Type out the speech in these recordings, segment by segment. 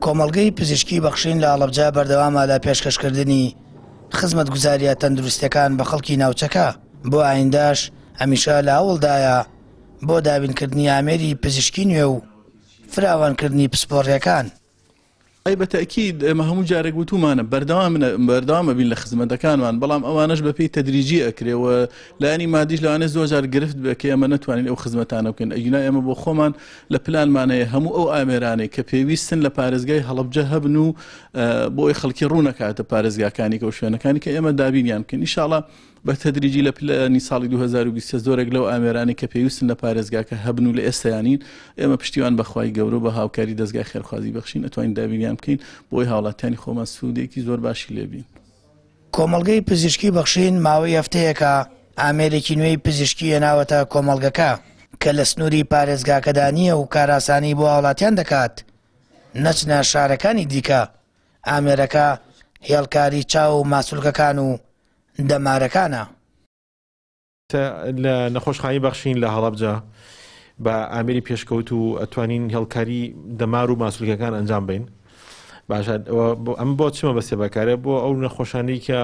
کۆمەڵگەی پزیشکی بەخشین لە هەڵەبجە بەردەوامە لە پێشکەشکردنی خزمەتگوزاریە تەندروستیەکان بە خەڵکی ناوچەکە. بۆ ئاینداش هەمیشە لە هەوڵدایە بۆ دابینکردنی ئامێری پزیشکی نوێ و فراوانکردنی پسپۆڕیەکان. ئەی بەتەکید ئێمە هەموو جارێک وتومانە بەردەوامە بین لە خزمەتەکانمان، بەڵام ئەوانش بەپێی تەدریجی ئەکرێەوە لایانی مادیش لەوانێ زۆر جار گرفت بێ کە ئێمە نەتوانین ئەو خزمەتانە بکەین. ئەگینا ئێمە بۆ خۆمان لە پلانمانەیە هەموو ئەو ئامێرانەی کە پێویستن لە پارێزگای هەڵەبجە هەبن و بۆی خەڵکی ڕوونەکاتە پارێزگاکانی کە و شوێنەکانی کە ئێمە دابینیان بکەین. ئینشاڵڵا بە تەدریجی لە پلانی ساڵی 2020 زۆرێک لەو ئامێرانی کە پێویستن لە پارێزگاکە هەبن و لە ئێستایانین ئێمە پشتیوان بەخوای گەورە بە هاوکاری دەستگای خێرخوازی بەخشین ئەتوانین دابینیان بکەین بۆی هاوڵاتیانی خۆمان سوودێکی زۆر باشی لێبین. کۆمەڵگەی پزیشکی بەخشین ماوەی هەفتەیەکە ئامێرێکی نوێی پزیشکی هێناوەتە کۆمەڵگەکە کە لە سنووری پارێزگاکەدانیە و کاراسانی بۆ هاوڵاتیان دەکات. نەچنە شارەکانی دیکە ئامێرەکە هێڵکاری چاو و ماسوولکەکان و دەمارەکانە. لە نەخۆشخانی بەخشین لە هەڵەبجە بە ئامێری پێشکەوت و ئەتوانین هێڵکاری دەمار و ماسوولکەکان ئەنجام بین. باشە ئەم بۆ چمە بەسێ بەکارێ بۆ ئەو نەخۆشانی کە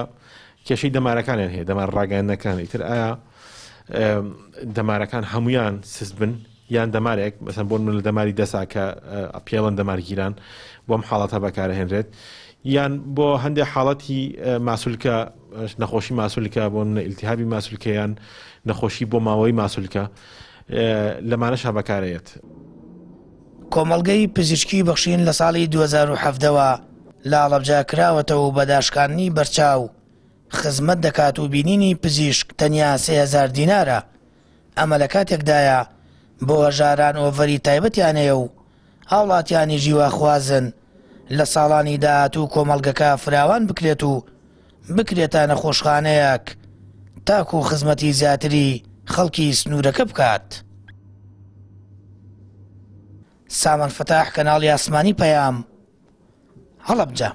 کێشەی دەمارەکانیان هەیە، دەمار ڕاگەیاندنەکان. ئیتر ئایا دەمارەکان هەمویان سست بن یان دەمارێک مەسەن بۆ لە دەماری دەسا کە پێڵەن دەمارگیران بۆم حاڵەتە بەکارهێنرێت، یان بۆ هەندێک حاڵەتی ماسوولکە نەخۆشی ماسوولکە بۆ ئیلتیهابی ماسوولکەیان نەخۆشی بۆ ماوەی ماسوولکە لەمانەشا بەکارەیەت. کۆمەڵگەی پزیشکی بەخشین لە ساڵی 2017ەوە لە هەڵەبجە کراوەتەوە بە داشکاندنی بەرچاو خزمەت دەکات و بینینی پزیشک تەنیا 3000 دینارە. ئەمە لە کاتێکدایە بۆ هەژاران ئۆڤەری تایبەتیانەیە و هاوڵاتیانی ژیواخوازن لە ساڵانی داهاتوو کۆمەڵگەکە فراوان بکرێت و بکرێتە نەخۆشخانەیەک تاکو خزمەتی زیاتری خەڵکی سنوورەکە بکات. سامان فتاح، کەناڵی ئاسمانی پەیام، هەڵەبجە.